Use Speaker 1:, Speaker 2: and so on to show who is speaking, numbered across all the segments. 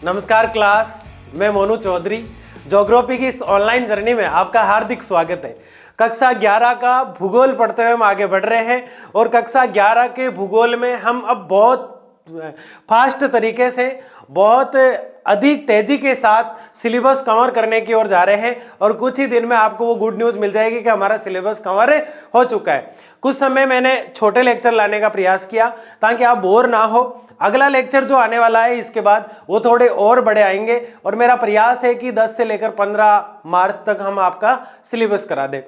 Speaker 1: नमस्कार क्लास, मैं मोनू चौधरी। ज्योग्राफी की इस ऑनलाइन जर्नी में आपका हार्दिक स्वागत है। कक्षा 11 का भूगोल पढ़ते हुए हम आगे बढ़ रहे हैं और कक्षा 11 के भूगोल में हम अब बहुत फास्ट तरीके से, बहुत अधिक तेजी के साथ सिलेबस कवर करने की ओर जा रहे हैं और कुछ ही दिन में आपको वो गुड न्यूज़ मिल जाएगी कि हमारा सिलेबस कवर हो चुका है। कुछ समय मैंने छोटे लेक्चर लाने का प्रयास किया ताकि आप बोर ना हो। अगला लेक्चर जो आने वाला है इसके बाद वो थोड़े और बड़े आएंगे और मेरा प्रयास है कि 10 से लेकर 15 मार्च तक हम आपका सिलेबस करा दें।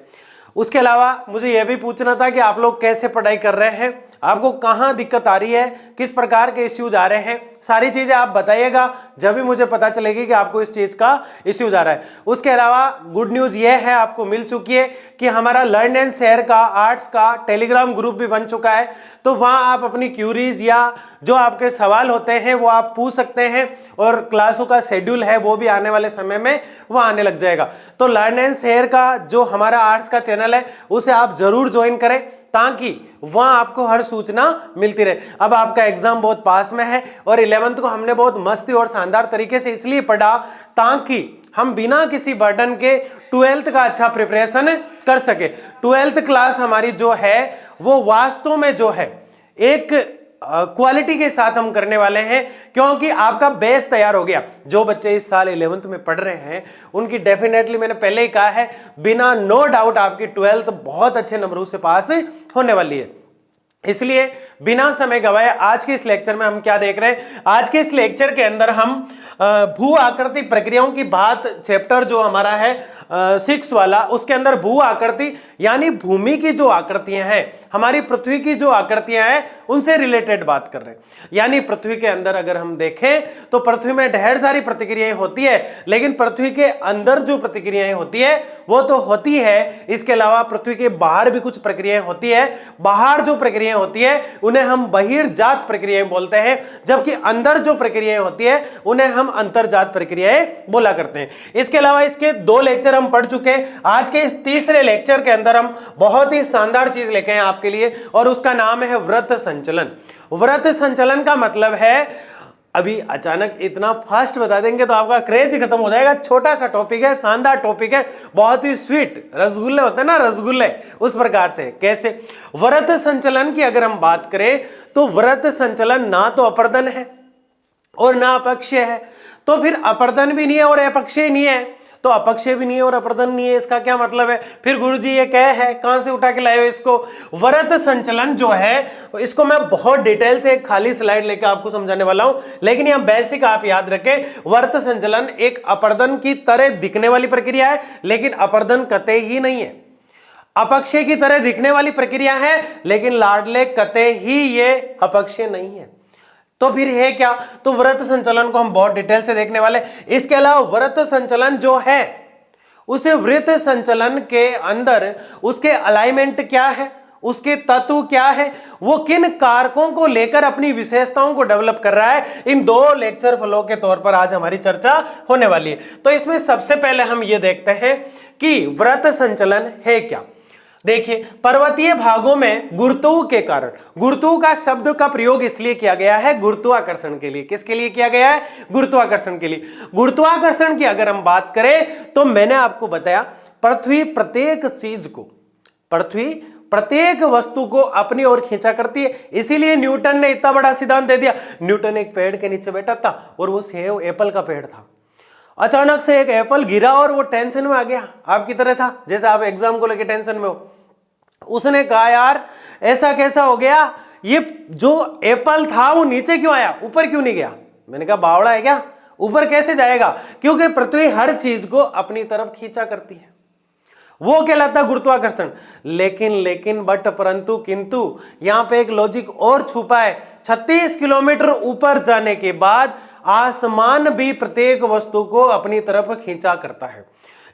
Speaker 1: उसके अलावा मुझे यह भी पूछना था कि आप लोग कैसे पढ़ाई कर रहे हैं, आपको कहाँ दिक्कत आ रही है, किस प्रकार के इश्यूज आ रहे हैं, सारी चीजें आप बताइएगा, जब भी मुझे पता चलेगी कि आपको इस चीज का इश्यूज आ रहा है। उसके अलावा गुड न्यूज ये है, आपको मिल चुकी है कि हमारा लर्न एंड शेयर का आर्ट्स का टेलीग्राम ग्रुप भी बन चुका है। तो वहां आप अपनी क्यूरीज या जो आपके सवाल होते हैं वो आप पूछ सकते हैं और क्लासों का शेड्यूल है वो भी आने वाले समय में वह आने लग जाएगा। तो लर्न एंड शेयर का जो हमारा आर्ट्स का चैनल है उसे आप जरूर ज्वाइन करें ताकि वहां आपको हर सूचना मिलती रहे। अब आपका एग्जाम बहुत पास में है और 11th को हमने बहुत मस्ती और शानदार तरीके से इसलिए पढ़ा ताकि हम बिना किसी बर्डन के 12th का अच्छा प्रिपरेशन कर सके। 12th क्लास हमारी जो है वो वास्तव में जो है एक क्वालिटी के साथ हम करने वाले हैं, क्योंकि आपका बेस तैयार हो गया। जो बच्चे इस साल 11th में पढ़ रहे हैं उनकी डेफिनेटली, मैंने पहले ही कहा है, बिना नो डाउट आपकी 12th बहुत अच्छे नंबरों से पास होने वाली है। इसलिए बिना समय गवाए आज के इस लेक्चर में हम क्या देख रहे हैं, आज के इस लेक्चर के अंदर हम भू आकृति प्रक्रियाओं की बात, चैप्टर जो हमारा है 6 वाला, उसके अंदर भू आकृति यानी भूमि की जो आकृतियां हैं, हमारी पृथ्वी की जो आकृतियां हैं उनसे रिलेटेड बात कर रहे हैं। यानी पृथ्वी के अंदर अगर हम देखें तो पृथ्वी में ढेर सारी प्रतिक्रियाएं होती है, लेकिन पृथ्वी के अंदर जो प्रतिक्रियाएं होती है वो तो होती है, इसके अलावा पृथ्वी के बाहर भी कुछ प्रक्रियाएं होती है। बाहर जो प्रक्रिया होती है उन्हें हम बहिर्जात प्रक्रियाएं बोलते हैं, जबकि अंदर जो प्रक्रियाएं होती है उन्हें हम अंतर्जात प्रक्रियाएं बोला करते हैं। इसके अलावा इसके 2 लेक्चर हम पढ़ चुके हैं। आज के इस तीसरे लेक्चर के अंदर हम बहुत ही शानदार चीज लेके आए आपके लिए और उसका नाम है व्रत संचलन। व्रत संचलन का मतलब है, अभी अचानक इतना फास्ट बता देंगे तो आपका क्रेज ही खत्म हो जाएगा। छोटा सा टॉपिक है, शानदार टॉपिक है, बहुत ही स्वीट, रसगुल्ले होते हैं ना, रसगुल्ले, उस प्रकार से। कैसे? व्रत संचलन की अगर हम बात करें तो व्रत संचलन ना तो अपर्दन है और ना अपक्षय है, तो फिर अपर्दन भी नहीं है और अपक्षय नहीं है, तो अपक्षय भी नहीं है और अपर्दन नहीं है, इसका क्या मतलब है? फिर गुरुजी ये क्या है, कहां से उठा के लाए हो इसको? व्रत संचलन जो है इसको मैं बहुत डिटेल से एक खाली स्लाइड लेकर आपको समझाने वाला हूं, लेकिन यहां बेसिक आप याद रखें, व्रत संचलन एक अपर्दन की तरह दिखने वाली प्रक्रिया है, लेकिन अपर्दन कतई ही नहीं है। अपक्षय की तरह दिखने वाली प्रक्रिया है, लेकिन लाडले कतई ही ये अपक्षय नहीं है। तो फिर है क्या? तो व्रत संचलन को हम बहुत डिटेल से देखने वाले। इसके अलावा व्रत संचलन जो है उसे व्रत संचलन के अंदर उसके अलाइनमेंट क्या है, उसके तत्व क्या है, वो किन कारकों को लेकर अपनी विशेषताओं को डेवलप कर रहा है, इन 2 लेक्चर फ्लो के तौर पर आज हमारी चर्चा होने वाली है। तो इसमें सबसे पहले हम ये देखते हैं कि व्रत संचलन है क्या। देखिए, पर्वतीय भागों में गुरुत्व के कारण, गुरुत्व का शब्द का प्रयोग इसलिए किया गया है गुरुत्वाकर्षण के लिए। किसके लिए किया गया है? गुरुत्वाकर्षण के लिए। गुरुत्वाकर्षण की अगर हम बात करें तो मैंने आपको बताया पृथ्वी प्रत्येक चीज को, पृथ्वी प्रत्येक वस्तु को अपनी ओर खींचा करती है। इसीलिए न्यूटन ने इतना बड़ा सिद्धांत दे दिया। न्यूटन एक पेड़ के नीचे बैठा था और वो सेब एप्पल का पेड़ था। अचानक से एक एप्पल गिरा और वो टेंशन में आ गया, आपकी तरह था, जैसे आप एग्जाम को लेकर टेंशन में हो। उसने कहा यार ऐसा कैसा हो गया, ये जो एप्पल था वो नीचे क्यों आया, ऊपर क्यों नहीं गया? मैंने कहा बावड़ा है क्या, ऊपर कैसे जाएगा? क्योंकि पृथ्वी हर चीज को अपनी तरफ खींचा करती है, वो कहलाता गुरुत्वाकर्षण। लेकिन बट परंतु किंतु यहां पे एक लॉजिक और छुपा है। 36 किलोमीटर ऊपर जाने के बाद आसमान भी प्रत्येक वस्तु को अपनी तरफ खींचा करता है।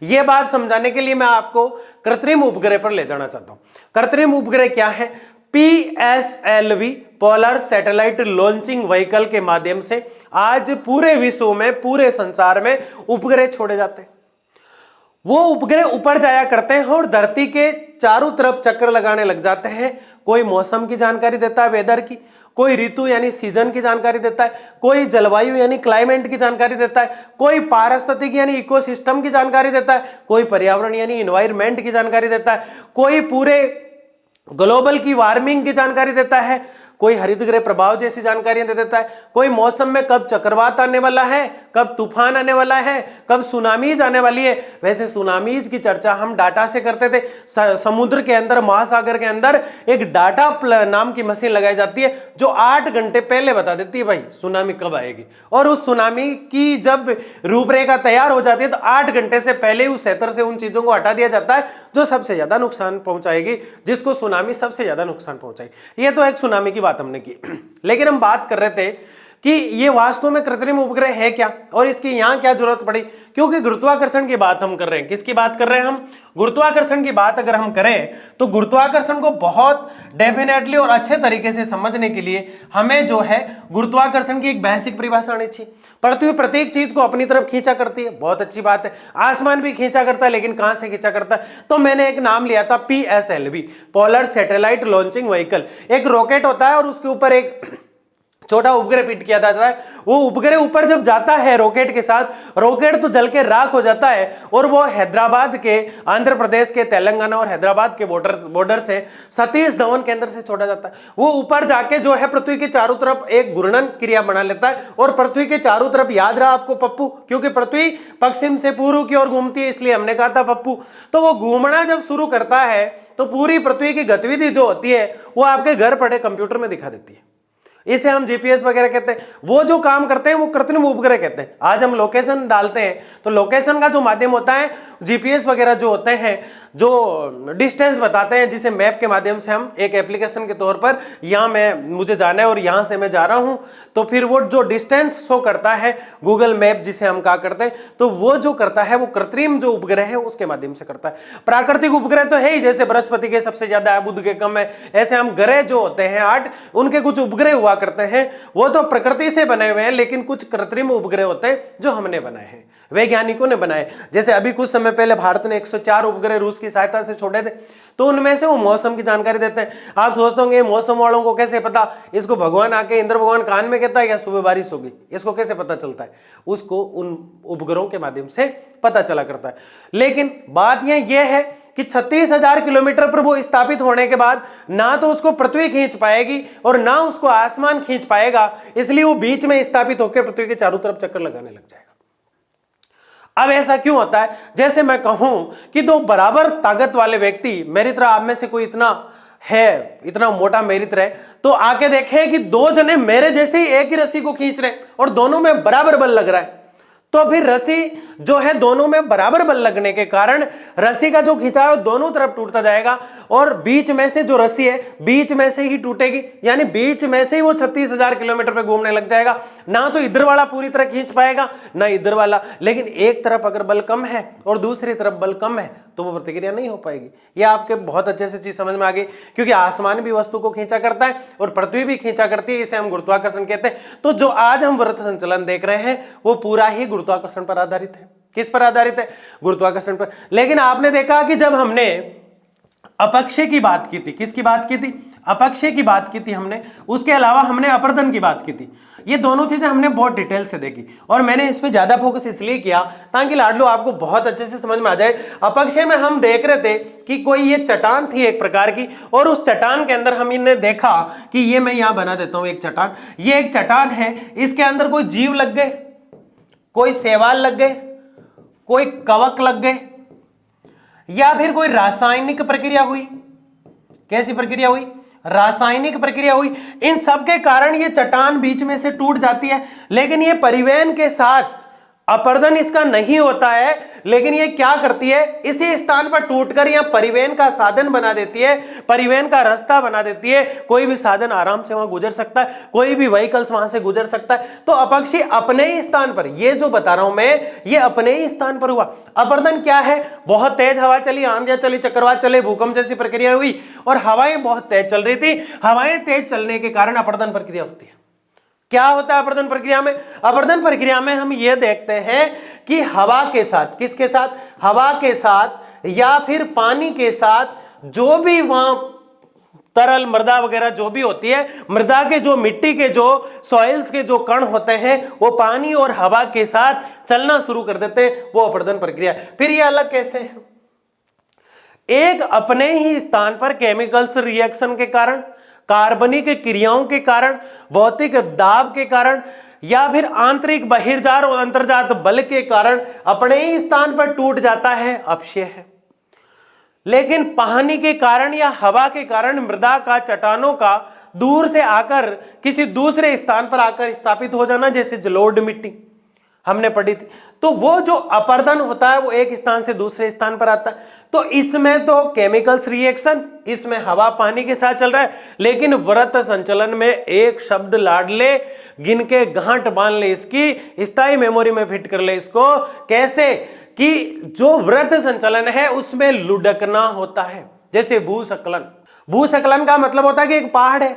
Speaker 1: यह बात समझाने के लिए मैं आपको कृत्रिम उपग्रह पर ले जाना चाहता हूं। कृत्रिम उपग्रह क्या है? PSLV polar satellite launching vehicle के माध्यम से आज पूरे विश्व में, पूरे संसार में उपग्रह छोड़े जाते हैं। वो उपग्रह ऊपर जाया करते हैं और धरती के चारों तरफ चक्कर लगाने लग जाते हैं। कोई मौसम की जानकारी देता है, वेदर की, कोई ऋतु यानी सीजन की जानकारी देता है, कोई जलवायु यानी क्लाइमेट की जानकारी देता है, कोई पारिस्थितिक यानी इकोसिस्टम की जानकारी देता है, कोई पर्यावरण यानी इन्वायरमेंट की जानकारी देता है, कोई पूरे ग्लोबल की वार्मिंग की जानकारी देता है, कोई हरितगृह प्रभाव जैसी जानकारियां दे देता है, कोई मौसम में कब चक्रवात आने वाला है, कब तूफान आने वाला है, कब सुनामीज आने वाली है। वैसे सुनामीज की चर्चा हम डाटा से करते थे। समुद्र के अंदर, महासागर के अंदर एक डाटा नाम की मशीन लगाई जाती है जो 8 घंटे पहले बता देती है भाई सुनामी कब आएगी, और उस सुनामी की जब रूपरेखा तैयार हो जाती है तो 8 घंटे से पहले उस क्षेत्र से उन चीजों को हटा दिया जाता है जो सबसे ज्यादा नुकसान पहुंचाएगी, जिसको सुनामी सबसे ज्यादा नुकसान पहुंचाएगी। ये तो एक सुनामी की बात हमने की। लेकिन हम बात कर रहे थे कि ये वास्तव में कृत्रिम उपग्रह है क्या और इसकी यहां क्या जरूरत पड़ी, क्योंकि गुरुत्वाकर्षण की बात हम कर रहे हैं। किसकी बात कर रहे हैं हम? गुरुत्वाकर्षण की बात अगर हम करें तो गुरुत्वाकर्षण को बहुत डेफिनेटली और अच्छे तरीके से समझने के लिए हमें जो है गुरुत्वाकर्षण की एक बेसिक परिभाषा आनी चाहिए। पृथ्वी प्रत्येक चीज को अपनी तरफ खींचा करती है, बहुत अच्छी बात है। आसमान भी खींचा करता है, लेकिन कहां से खींचा करता है? तो मैंने एक नाम लिया था PSLV, polar satellite launching vehicle. एक रॉकेट होता है और उसके ऊपर एक छोटा उपग्रह फिट किया जाता है। वो उपग्रह ऊपर जब जाता है रॉकेट के साथ, रॉकेट तो जल के राख हो जाता है और वो हैदराबाद के, आंध्र प्रदेश के, तेलंगाना और हैदराबाद के बॉर्डर से सतीश धवन केंद्र से छोड़ा जाता है। वो ऊपर जाके जो है पृथ्वी के चारों तरफ एक घूर्णन क्रिया बना लेता है और पृथ्वी के चारों तरफ, याद रहा आपको पप्पू, क्योंकि पृथ्वी पश्चिम से पूर्व की ओर घूमती है इसलिए हमने कहा था पप्पू। तो वो घूमना जब शुरू करता है तो पूरी पृथ्वी की गतिविधि जो होती है वो आपके घर पड़े कंप्यूटर में दिखा देती है। इसे हम जीपीएस वगैरह कहते हैं। वो जो काम करते हैं वो कृत्रिम उपग्रह कहते हैं। आज हम लोकेशन डालते हैं तो लोकेशन का जो माध्यम होता है, जीपीएस वगैरह जो होते हैं, जो डिस्टेंस बताते हैं, जिसे मैप के माध्यम से हम एक एप्लीकेशन के तौर पर, यहाँ मुझे जाना है और यहाँ से मैं जा रहा हूँ, तो फिर वो जो डिस्टेंस शो करता है गूगल मैप जिसे हम कहा करते हैं, तो वो जो करता है वो कृत्रिम जो उपग्रह है उसके माध्यम से करता है। प्राकृतिक उपग्रह तो है ही, जैसे बृहस्पति के सबसे ज्यादा है, बुध के कम है, ऐसे हम ग्रह जो होते हैं 8, उनके कुछ उपग्रह हुआ करते हैं, वो तो प्रकृति से बने हुए हैं, लेकिन कुछ कृत्रिम उपग्रह होते हैं जो हमने बनाए हैं, वैज्ञानिकों ने बनाए। जैसे अभी कुछ समय पहले भारत ने 104 उपग्रह रूस की सहायता से छोड़े थे, तो उनमें से वो मौसम की जानकारी देते हैं। आप सोचते होंगे मौसम वालों को कैसे पता? इसको भगवान आके, इंद्र भगवान कान में कहता है या सुबह बारिश होगी, इसको कैसे पता चलता है? उसको उन उपग्रहों के माध्यम से पता चला करता है। लेकिन बात यह है कि 36,000 किलोमीटर पर वो स्थापित होने के बाद ना तो उसको पृथ्वी खींच पाएगी और ना उसको आसमान खींच पाएगा, इसलिए वो बीच में स्थापित होकर पृथ्वी के चारों तरफ चक्कर लगाने लग जाएगा। अब ऐसा क्यों होता है? जैसे मैं कहूं कि दो बराबर ताकत वाले व्यक्ति, मेरी तरह आप में से कोई इतना मोटा मेरी तरह, तो आके देखें कि दो जने मेरे जैसे ही एक ही रस्सी को खींच रहे और दोनों में बराबर बल लग रहा है, तो फिर रस्सी जो है दोनों में बराबर बल लगने के कारण रस्सी का जो खिंचाव दोनों तरफ टूटता जाएगा और बीच में से जो रस्सी है बीच में से ही टूटेगी, यानी बीच में से ही वो 36,000 किलोमीटर पे घूमने लग जाएगा। ना तो इधर वाला पूरी तरह खींच पाएगा ना इधर वाला, लेकिन एक तरफ अगर बल कम है और दूसरी तरफ बल कम है तो वो प्रतिक्रिया नहीं हो पाएगी। ये आपके बहुत अच्छे से चीज समझ में आ गई, क्योंकि आसमान भी वस्तु को खींचा करता है और पृथ्वी भी खींचा करती है, इसे हम गुरुत्वाकर्षण कहते हैं। तो जो आज हम वृत्त संचलन देख रहे हैं वो पूरा ही गुरुत्वाकर्षण पर आधारित है। किस पर आधारित है? गुरुत्वाकर्षण पर। लेकिन आपने देखा कि जब हमने अपक्षय की बात की थी, किसकी बात की थी? अपक्षय की बात की थी हमने, उसके अलावा हमने अपरदन की बात की थी। ये दोनों चीजें हमने बहुत डिटेल से देखी और मैंने इस पे ज्यादा फोकस इसलिए किया ताकि लाडलो आपको बहुत अच्छे से समझ में आ जाए। अपक्षय में हम देख रहे थे कि कोई ये चट्टान थी एक प्रकार की, और उस चट्टान के अंदर हम इन्हें देखा कि ये मैं यहां बना देता हूं एक चट्टान, ये एक चट्टान है, इसके अंदर कोई जीव लग गए, कोई शैवाल लग गए, कोई कवक लग गए, या फिर कोई रासायनिक प्रक्रिया हुई। कैसी प्रक्रिया हुई? रासायनिक प्रक्रिया हुई। इन सब के कारण ये चट्टान बीच में से टूट जाती है, लेकिन ये परिवहन के साथ अपरदन इसका नहीं होता है, लेकिन ये क्या करती है, इसी स्थान पर टूटकर यह परिवहन का साधन बना देती है, परिवहन का रास्ता बना देती है। कोई भी साधन आराम से वहां गुजर सकता है, कोई भी व्हीकल्स वहां से गुजर सकता है। तो अपक्षय अपने ही स्थान पर, ये जो बता रहा हूं मैं, ये अपने ही स्थान पर हुआ। अपरदन क्या है? बहुत तेज हवा चली, आंधियां चली, चक्रवात चले, भूकंप जैसी प्रक्रिया हुई और हवाएं बहुत तेज चल रही थी। हवाएं तेज चलने के कारण अपरदन प्रक्रिया होती है। क्या होता है अपरदन प्रक्रिया में? अपरदन प्रक्रिया में हम यह देखते हैं कि हवा के साथ, किसके साथ? हवा के साथ या फिर पानी के साथ जो भी वहां तरल मृदा वगैरह जो भी होती है, मृदा के जो मिट्टी के जो सॉइल्स के जो कण होते हैं वो पानी और हवा के साथ चलना शुरू कर देते हैं, वो अपर्दन प्रक्रिया। फिर ये अलग कैसे है? एक अपने ही स्थान पर केमिकल्स रिएक्शन के कारण, कार्बनिक क्रियाओं के कारण, भौतिक दाब के कारण या फिर आंतरिक बहिर्जार और अंतर्जात बल के कारण अपने ही स्थान पर टूट जाता है, अपक्षय है। लेकिन पानी के कारण या हवा के कारण मृदा का, चट्टानों का दूर से आकर किसी दूसरे स्थान पर आकर स्थापित हो जाना, जैसे जलोढ़ मिट्टी हमने पढ़ी थी, तो वो जो अपर्दन होता है वो एक स्थान से दूसरे स्थान पर आता है। तो इसमें तो केमिकल्स रिएक्शन, इसमें हवा पानी के साथ चल रहा है, लेकिन व्रत संचलन में एक शब्द लाड ले, गिन के गांठ बांध ले, इसकी स्थायी मेमोरी में फिट कर ले इसको। कैसे? कि जो व्रत संचलन है उसमें लुढ़कना होता है, जैसे भूस्खलन। भूस्खलन का मतलब होता है कि एक पहाड़ है,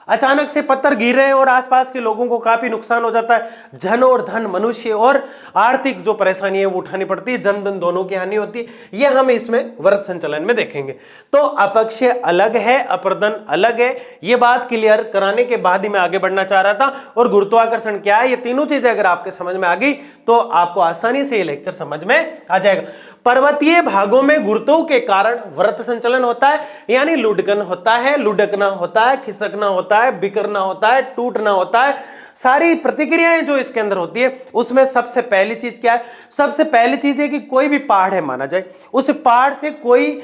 Speaker 1: अचानक से पत्थर गिर रहे हैं और आसपास के लोगों को काफी नुकसान हो जाता है, जन और धन, मनुष्य और आर्थिक जो परेशानी है वो उठानी पड़ती है, जन धन दोनों की हानि होती है। ये हम इसमें व्रत संचलन में देखेंगे। तो अपक्षय अलग है, अपर्दन अलग है, ये बात क्लियर कराने के बाद ही मैं आगे बढ़ना चाह रहा था। और गुरुत्वाकर्षण क्या है, ये तीनों चीजें अगर आपके समझ में आ गई तो आपको आसानी से ये लेक्चर समझ में आ जाएगा। पर्वतीय भागों में गुरुत्व के कारण व्रत संचलन होता है, यानी लुढ़कन होता है, लुढ़कना होता है, खिसकना होता है, बिखरना होता है, टूटना होता है, सारी प्रतिक्रियाएं जो इसके अंदर होती है। उसमें सबसे पहली चीज क्या है? सबसे पहली चीज है कि कोई भी पहाड़ है माना जाए, उस पहाड़ से कोई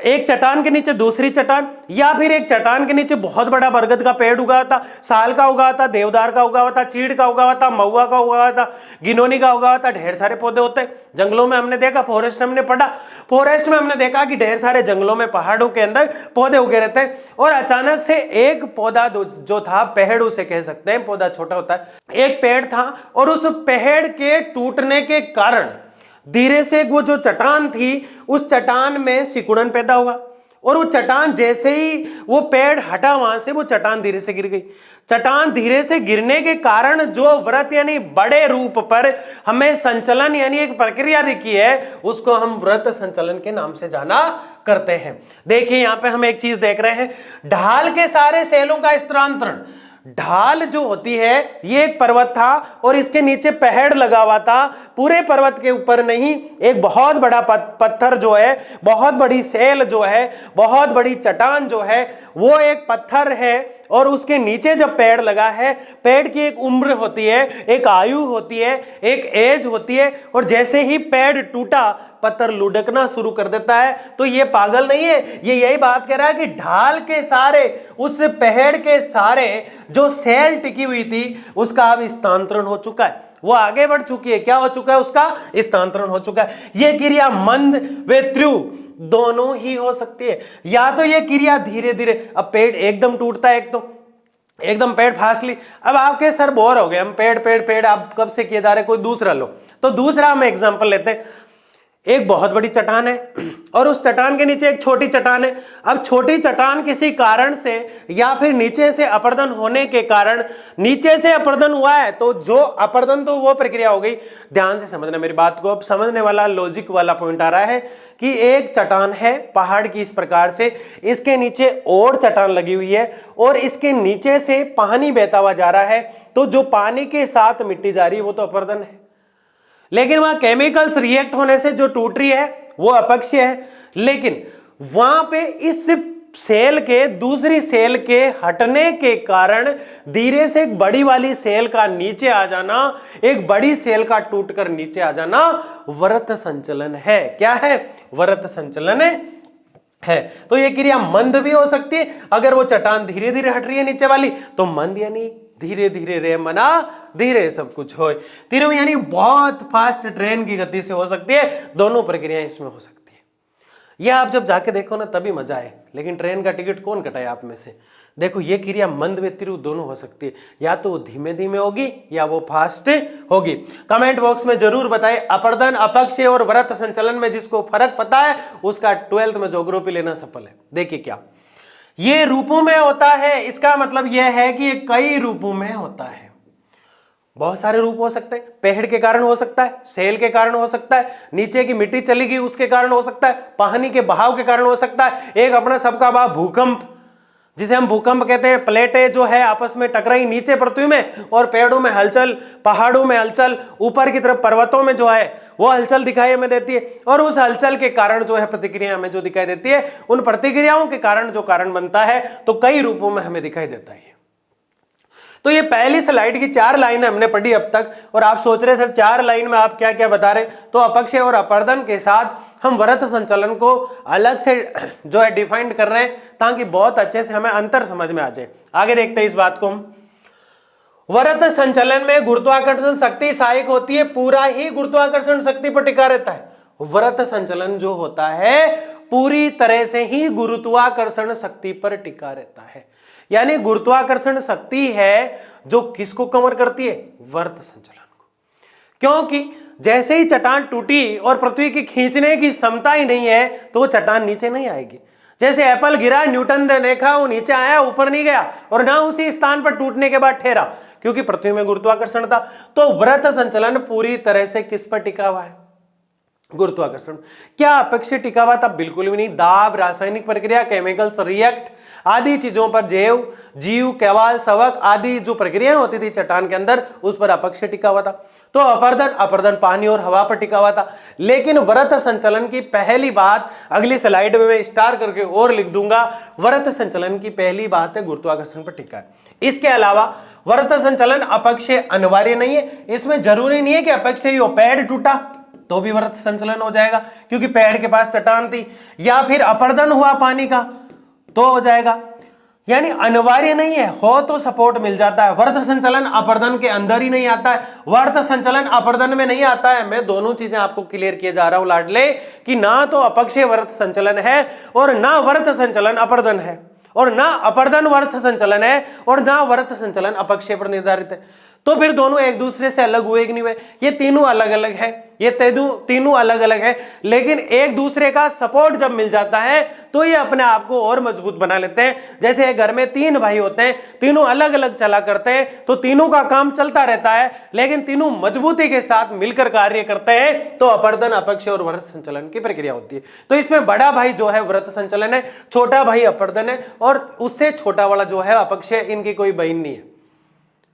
Speaker 1: एक चट्टान के नीचे दूसरी चट्टान, या फिर एक चट्टान के नीचे बहुत बड़ा बरगद का पेड़ उगा था, साल का उगा था, देवदार का उगा हुआ था, चीड़ का उगा हुआ था, महुआ का उगा हुआ था, गिनोनी का उगा हुआ था, ढेर सारे पौधे होते हैं। जंगलों में हमने देखा, फॉरेस्ट हमने पढ़ा, फॉरेस्ट में हमने देखा कि ढेर सारे जंगलों में, पहाड़ों के अंदर पौधे उगे रहते हैं। और अचानक से एक पौधा जो था, पेड़ उसे कह सकते हैं, पौधा छोटा होता है, एक पेड़ था और उस पेड़ के टूटने के कारण धीरे से वो जो चट्टान थी उस चट्टान में सिकुड़न पैदा हुआ, और वो चट्टान जैसे ही वो पेड़ हटा वहां से, वो चट्टान धीरे से गिर गई। चट्टान धीरे से गिरने के कारण जो व्रत यानी बड़े रूप पर हमें संचलन यानी एक प्रक्रिया दिखी है, उसको हम व्रत संचलन के नाम से जाना करते हैं। देखिए यहां पे हम एक चीज देख रहे हैं, ढाल के सारे सेलों का स्थानांतरण। ढाल जो होती है ये एक पर्वत था और इसके नीचे पहाड़ लगा हुआ था, पूरे पर्वत के ऊपर नहीं, एक बहुत बड़ा पत्थर जो है, बहुत बड़ी सेल जो है, बहुत बड़ी चट्टान जो है, वो एक पत्थर है और उसके नीचे जब पेड़ लगा है, पेड़ की एक उम्र होती है, एक आयु होती है, एक एज होती है, और जैसे ही पेड़ टूटा पत्थर लुढ़कना शुरू कर देता है। तो ये पागल नहीं है, ये यही बात कह रहा है कि ढाल के सारे, उस पेड़ के सारे जो सेल टिकी हुई थी उसका अब स्थानांतरण हो चुका है, वो आगे बढ़ चुकी है। क्या हो चुका है? उसका स्थानांतरण हो चुका है। यह क्रिया मंद व तीव्र दोनों ही हो सकती है, या तो ये क्रिया धीरे धीरे, अब पेड़ एकदम टूटता है, एक तो एकदम पेड़ फांस ली, अब आपके सर बोर हो गए, हम पेड़ पेड़ पेड़ आप कब से किए जा रहे, कोई दूसरा लो। तो दूसरा हम एग्जांपल लेते हैं, एक बहुत बड़ी चट्टान है और उस चट्टान के नीचे एक छोटी चट्टान है। अब छोटी चट्टान किसी कारण से या फिर नीचे से अपर्दन होने के कारण, नीचे से अपर्दन हुआ है तो जो अपर्दन, तो वो प्रक्रिया हो गई। ध्यान से समझना मेरी बात को, अब समझने वाला लॉजिक वाला पॉइंट आ रहा है कि एक चट्टान है पहाड़ की इस प्रकार से, इसके नीचे और चट्टान लगी हुई है और इसके नीचे से पानी बहता हुआ जा रहा है, तो जो पानी के साथ मिट्टी जा रही है वो तो अपर्दन है, लेकिन वहां केमिकल्स रिएक्ट होने से जो टूट रही है वो अपक्षय है। लेकिन वहां पे इस सेल के दूसरी सेल के हटने के कारण धीरे से एक बड़ी वाली सेल का नीचे आ जाना, एक बड़ी सेल का टूटकर नीचे आ जाना व्रत संचलन है। क्या है? व्रत संचलन है। तो ये क्रिया मंद भी हो सकती है, अगर वो चट्टान धीरे धीरे हट रही है नीचे वाली तो मंद, यानी धीरे धीरे रे मना धीरे सब कुछ हो, तीव्र यानी बहुत फास्ट ट्रेन की गति से हो सकती है। दोनों प्रक्रियाएं इसमें हो सकती है। यह आप जब जाके देखो ना तभी मजा आए, लेकिन ट्रेन का टिकट कौन कटाए आप में से? देखो ये क्रिया मंद व तीव्र दोनों हो सकती है, या तो वो धीमे धीमे होगी या वो फास्ट होगी। कमेंट बॉक्स में जरूर बताएं अपर्दन, अपक्षय और व्रत संचलन में जिसको फर्क पता है उसका 12th में ज्योग्राफी लेना सफल है। देखिए क्या ये रूपों में होता है, इसका मतलब यह है कि ये कई रूपों में होता है। बहुत सारे रूप हो सकते हैं। पेड़ के कारण हो सकता है, सेल के कारण हो सकता है, नीचे की मिट्टी चली गई उसके कारण हो सकता है, पानी के बहाव के कारण हो सकता है, एक अपना सबका बहाव भूकंप, जिसे हम भूकंप कहते हैं, प्लेटें जो है आपस में टकराई नीचे पृथ्वी में, और पेड़ों में हलचल, पहाड़ों में हलचल, ऊपर की तरफ पर्वतों में जो है वो हलचल दिखाई हमें देती है, और उस हलचल के कारण जो है प्रतिक्रिया हमें जो दिखाई देती है, उन प्रतिक्रियाओं के कारण जो कारण बनता है तो कई रूपों में हमें दिखाई देता है। तो ये पहली स्लाइड की 4 लाइनें हमने पढ़ी अब तक, और आप सोच रहे सर 4 लाइन में आप क्या क्या बता रहे, तो अपक्षय और अपरदन के साथ हम वृत्त संचलन को अलग से जो है डिफाइंड कर रहे हैं ताकि बहुत अच्छे से हमें अंतर समझ में आ जाए। आगे देखते हैं इस बात को हम। वृत्त संचलन में गुरुत्वाकर्षण शक्ति सहायक होती है, पूरा ही गुरुत्वाकर्षण शक्ति पर टिका रहता है। वृत्त संचलन जो होता है पूरी तरह से ही गुरुत्वाकर्षण शक्ति पर टिका रहता है, यानी गुरुत्वाकर्षण शक्ति है जो किसको कवर करती है, वृत्त संचलन को। क्योंकि जैसे ही चट्टान टूटी और पृथ्वी की खींचने की क्षमता ही नहीं है तो वो चट्टान नीचे नहीं आएगी। जैसे एप्पल गिरा, न्यूटन ने देखा, वो नीचे आया, ऊपर नहीं गया, और ना उसी स्थान पर टूटने के बाद ठहरा, क्योंकि पृथ्वी में गुरुत्वाकर्षण था। तो वृत्त संचलन पूरी तरह से किस पर टिका हुआ है, गुरुत्वाकर्षण। क्या अपक्षय टिका हुआ था, बिल्कुल भी नहीं। दाब, रासायनिक प्रक्रिया, केमिकल्स रिएक्ट आदि चीजों पर जैव, जीव, केवाल, सवक आदि जो प्रक्रियाएं होती थी चट्टान के अंदर, उस पर अपक्षय टिका हुआ था। तो अपरदन पानी और हवा पर टिका हुआ था। लेकिन वृत्त संचलन की पहली बात अगली स्लाइड में मैं स्टार करके और लिख दूंगा, वृत्त संचलन की पहली बात है गुरुत्वाकर्षण पर टिका है। इसके अलावा वृत्त संचलन अपक्षय अनिवार्य नहीं है, इसमें जरूरी नहीं है कि अपक्षय ही हो, पेड़ टूटा तो भी वृत्त संचलन हो जाएगा क्योंकि पेड़ के पास चट्टान थी, या फिर अपरदन हुआ पानी का तो हो जाएगा, यानी अनिवार्य नहीं है, हो तो सपोर्ट मिल जाता है। वृत्त संचलन अपरदन के अंदर ही नहीं आता है, वृत्त संचलन अपरदन में नहीं आता है। मैं दोनों चीजें आपको क्लियर किए जा रहा हूं लाडले, कि ना तो अपक्षय वृत्त संचलन है और ना वृत्त संचलन अपरदन है, और ना अपरदन वृत्त संचलन है और ना वृत्त संचलन अपक्षय पर निर्धारित है। तो फिर दोनों एक दूसरे से अलग हुए कि नहीं हुए, ये तीनों अलग अलग है, ये तीनों अलग अलग है, लेकिन एक दूसरे का सपोर्ट जब मिल जाता है तो ये अपने आप को और मजबूत बना लेते हैं। जैसे घर में 3 भाई होते हैं, तीनों अलग अलग चला करते हैं तो तीनों का काम चलता रहता है, लेकिन तीनों मजबूती के साथ मिलकर कार्य करते हैं, तो अपरदन, अपक्षय और वृत्त संचलन की प्रक्रिया होती है। तो इसमें बड़ा भाई जो है वृत्त संचलन है, छोटा भाई अपरदन है, और उससे छोटा वाला जो है अपक्षय, इनकी कोई बहन नहीं है।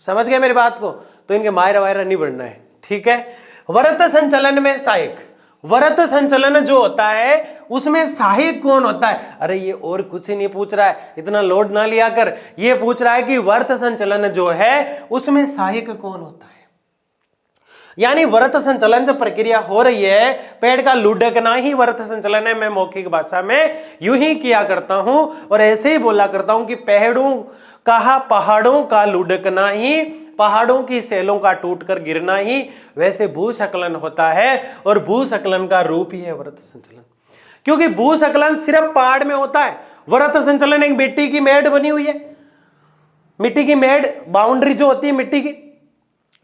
Speaker 1: समझ गए मेरी बात को? तो इनके मायरा वायरा नहीं बढ़ना है, ठीक है। वृत्त संचलन में सहायक, वृत्त संचलन जो होता है उसमें सहायक कौन होता है? अरे ये और कुछ ही नहीं पूछ रहा है, इतना लोड ना लिया कर, ये पूछ रहा है कि वृत्त संचलन जो है उसमें सहायक कौन होता है। यानी वृत्त संचलन जब प्रक्रिया हो रही है, पेड़ का लुढ़कना ही वृत्त संचलन है। मैं मौखिक भाषा में यूं ही किया करता हूं और ऐसे ही बोला करता हूं कि पहाड़ों का लुढ़कना ही, पहाड़ों की सेलों का टूटकर गिरना ही वैसे भूस्खलन होता है, और भूस्खलन का रूप ही है वृत्त संचलन। क्योंकि भूस्खलन सिर्फ पहाड़ में होता है, वृत्त संचलन एक मिट्टी की मेड़ बनी हुई है, मिट्टी की मेड़, बाउंड्री जो होती है मिट्टी की,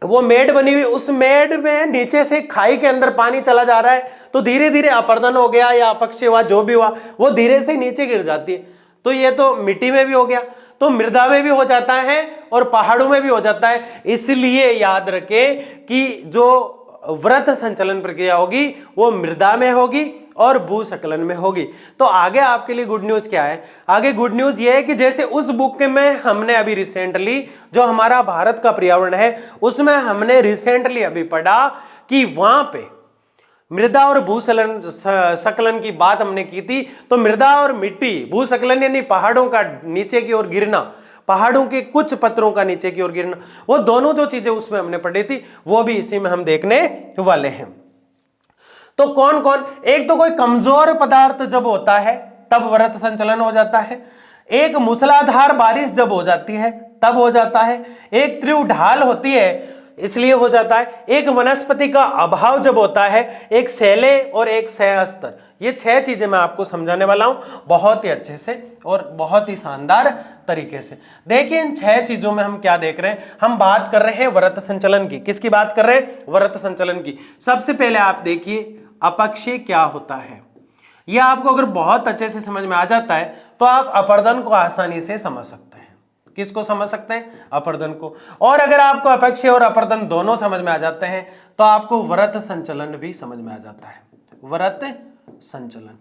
Speaker 1: वो मेड़ बनी हुई, उस मेड़ में नीचे से खाई के अंदर पानी चला जा रहा है, तो धीरे धीरे अपरदन हो गया या अपक्षय हुआ, जो भी हुआ, वो धीरे से नीचे गिर जाती है। तो ये तो मिट्टी में भी हो गया, तो मृदा में भी हो जाता है और पहाड़ों में भी हो जाता है। इसलिए याद रखें कि जो वृत्त संचलन प्रक्रिया होगी वो मृदा में होगी और भूस्खलन में होगी। तो आगे आपके लिए गुड न्यूज क्या है? आगे गुड न्यूज ये है कि जैसे उस बुक में हमने अभी रिसेंटली जो हमारा भारत का पर्यावरण है उसमें हमने रिसेंटली अभी पढ़ा कि वहां पे मृदा और भूस्खलन की बात हमने की थी। तो मृदा और मिट्टी, भूस्खलन यानी पहाड़ों का नीचे की ओर गिरना, पहाड़ों के कुछ पत्रों का नीचे की ओर गिरना, वो दोनों जो चीजें उसमें हमने पढ़ी थी वो भी इसी में हम देखने वाले हैं। तो कौन कौन? एक तो कोई कमजोर पदार्थ जब होता है तब वृत्त संचलन हो जाता है, एक मूसलाधार बारिश जब हो जाती है तब हो जाता है, एक तीव्र ढाल होती है इसलिए हो जाता है, एक वनस्पति का अभाव जब होता है, एक शैले और एक सह-स्तर। ये 6 चीजें मैं आपको समझाने वाला हूं बहुत ही अच्छे से और बहुत ही शानदार तरीके से। देखिए इन 6 चीजों में हम क्या देख रहे हैं, हम बात कर रहे हैं वृत्त संचलन की। किसकी बात कर रहे हैं? वृत्त संचलन की। सबसे पहले आप देखिए अपक्षय क्या होता है। यह आपको अगर बहुत अच्छे से समझ में आ जाता है तो आप अपरदन को आसानी से समझ सकते हैं। किसको समझ सकते हैं? अपर्दन को। और अगर आपको अपक्षय और अपर्दन दोनों समझ में आ जाते हैं तो आपको वृत्त संचलन भी समझ में आ जाता है। वृत्त संचलन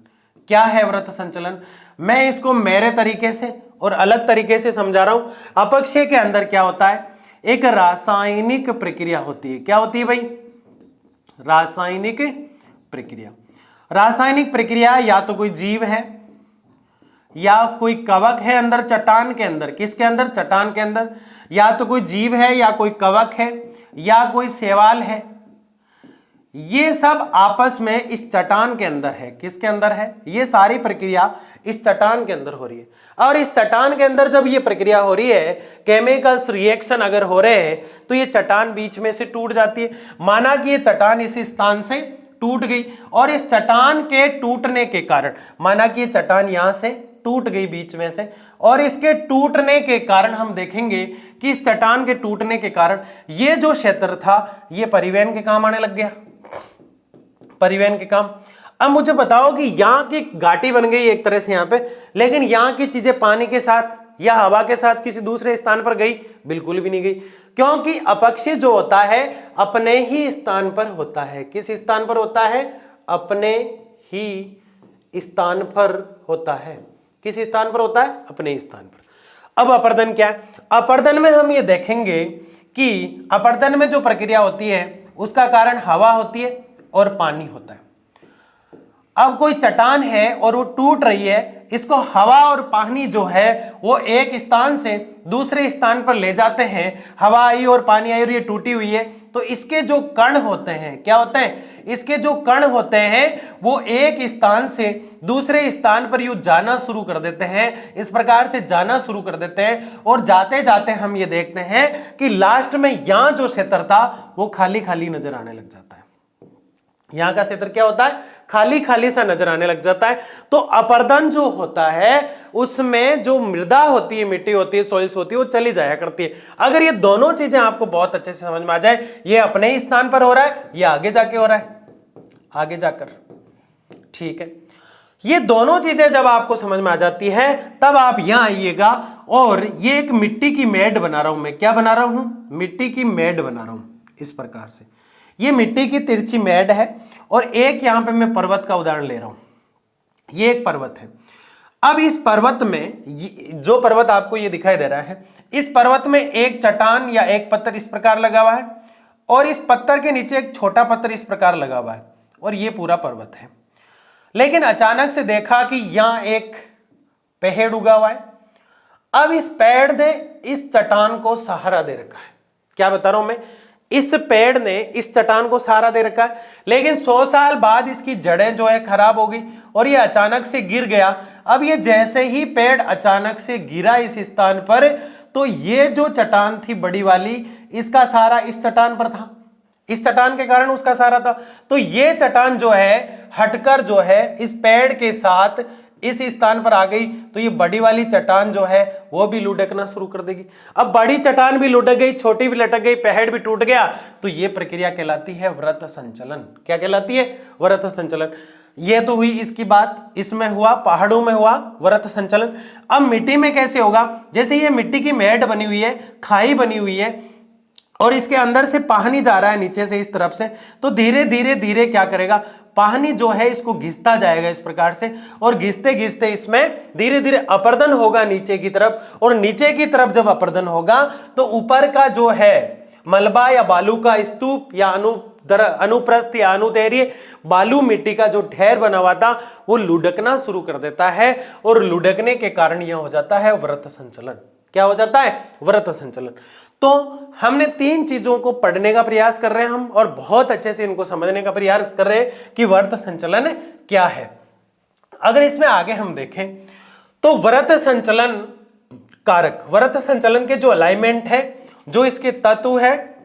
Speaker 1: क्या है? वृत्त संचलन मैं इसको मेरे तरीके से और अलग तरीके से समझा रहा हूं। अपक्षय के अंदर क्या होता है? एक रासायनिक प्रक्रिया होती है। क्या होती है भाई? रासायनिक प्रक्रिया। रासायनिक प्रक्रिया या तो कोई जीव है या कोई कवक है अंदर चट्टान के अंदर। किसके अंदर? चट्टान के अंदर। या तो कोई जीव है या कोई कवक है या कोई शैवाल है। ये सब आपस में इस चट्टान के अंदर है। किसके अंदर है? ये सारी प्रक्रिया इस चट्टान के अंदर हो रही है। और इस चट्टान के अंदर जब ये प्रक्रिया हो रही है, केमिकल्स रिएक्शन अगर हो रहे हैं तो ये चट्टान बीच में से टूट जाती है। माना कि ये चट्टान इस स्थान से टूट गई और इस चट्टान के टूटने के कारण, माना कि ये चट्टान यहां से टूट गई बीच में से, और इसके टूटने के कारण हम देखेंगे कि इस चट्टान के टूटने के कारण ये जो क्षेत्र था ये परिवहन के काम आने लग गया। परिवहन के काम। अब मुझे बताओ कि यहां की घाटी बन गई एक तरह से यहां पे, लेकिन यहां की चीजें पानी के साथ या हवा के साथ किसी दूसरे स्थान पर गई? बिल्कुल भी नहीं गई, क्योंकि अपक्षय जो होता है अपने ही स्थान पर होता है। किस स्थान पर होता है? अपने ही स्थान पर होता है। किस स्थान पर होता है? अपने स्थान पर। अब अपर्दन क्या है? अपर्दन में हम ये देखेंगे कि अपर्दन में जो प्रक्रिया होती है उसका कारण हवा होती है और पानी होता है। अब कोई चट्टान है और वो टूट रही है, इसको हवा और पानी जो है वो एक स्थान से दूसरे स्थान पर ले जाते हैं। हवा आई और पानी आई और ये टूटी हुई है, तो इसके जो कण होते हैं, क्या होते हैं? इसके जो कण होते हैं वो एक स्थान से दूसरे स्थान पर यूं जाना शुरू कर देते हैं। इस प्रकार से जाना शुरू कर देते हैं और जाते जाते हम ये देखते हैं कि लास्ट में यहां जो क्षेत्र था वो खाली खाली नजर आने लग जाता है। यहां का क्षेत्र क्या होता है? खाली खाली सा नजर आने लग जाता है। तो अपर्दन जो होता है उसमें जो मृदा होती है, मिट्टी होती है, सॉइल्स होती है, वो चली जाया करती है। अगर ये दोनों चीजें आपको बहुत अच्छे से समझ में आ जाए, ये अपने ही स्थान पर हो रहा है, ये आगे जाके हो रहा है, आगे जाकर, ठीक है। ये दोनों चीजें जब आपको समझ में आ जाती है तब आप यहां आइएगा और ये एक मिट्टी की मेड बना रहा हूं मैं। क्या बना रहा हूं? मिट्टी की मेड बना रहा हूं इस प्रकार से। ये मिट्टी की तिरछी मेड है और एक यहां पे मैं पर्वत का उदाहरण ले रहा हूं। ये एक पर्वत है। अब इस पर्वत में जो पर्वत आपको ये दिखाई दे रहा है, इस पर्वत में एक चट्टान या एक पत्थर इस प्रकार लगा हुआ है और इस पत्थर के नीचे एक छोटा पत्थर इस प्रकार लगा हुआ है और ये पूरा पर्वत है। लेकिन अचानक से देखा कि यहां एक पेड़ उगा हुआ है। अब इस पेड़ ने इस चट्टान को सहारा दे रखा है। क्या बता रहा हूं मैं? इस पेड़ ने इस चट्टान को सहारा दे रखा है, लेकिन 100 साल बाद इसकी जड़ें जो है खराब हो गई और ये अचानक से गिर गया। अब ये जैसे ही पेड़ अचानक से गिरा इस स्थान पर, तो ये जो चट्टान थी बड़ी वाली, इसका सहारा इस चट्टान पर था, इस चट्टान के कारण उसका सहारा था। तो ये चट्टान जो है हटकर जो है इस पेड़ के साथ इस स्थान पर आ गई, तो ये बड़ी वाली चट्टान जो है वो भी लुढ़कना शुरू कर देगी। अब बड़ी चट्टान भी लुढ़क गई, छोटी भी लटक गई, पेड़ भी टूट गया, तो ये प्रक्रिया कहलाती है वृत्त संचलन। क्या कहलाती है? वृत्त संचलन। ये तो हुई इसकी बात, इसमें हुआ, पहाड़ों में हुआ वृत्त संचलन। अब मिट्टी में कैसे होगा? जैसे ये मिट्टी की मेड बनी हुई है, खाई बनी हुई है और इसके अंदर से पानी जा रहा है नीचे से इस तरफ से, तो धीरे धीरे धीरे क्या करेगा? पानी जो है इसको घिसता जाएगा इस प्रकार से, और घिसते घिसते इसमें धीरे धीरे अपर्दन होगा नीचे की तरफ, और नीचे की तरफ जब अपर्दन होगा तो ऊपर का जो है मलबा या बालू का स्तूप या अनुप्रस्थ या अनुदैर्घ्य बालू मिट्टी का जो ढेर बना हुआ था वो लुढ़कना शुरू कर देता है, और लुढ़कने के कारण यह हो जाता है वृत्त संचलन। क्या हो जाता है? वृत्त संचलन। तो हमने 3 चीजों को पढ़ने का प्रयास कर रहे हैं हम, और बहुत अच्छे से इनको समझने का प्रयास कर रहे हैं कि वृत्त संचलन क्या है। अगर इसमें आगे हम देखें तो वृत्त संचलन कारक, वृत्त संचलन के जो अलाइनमेंट है, जो इसके तत्व है,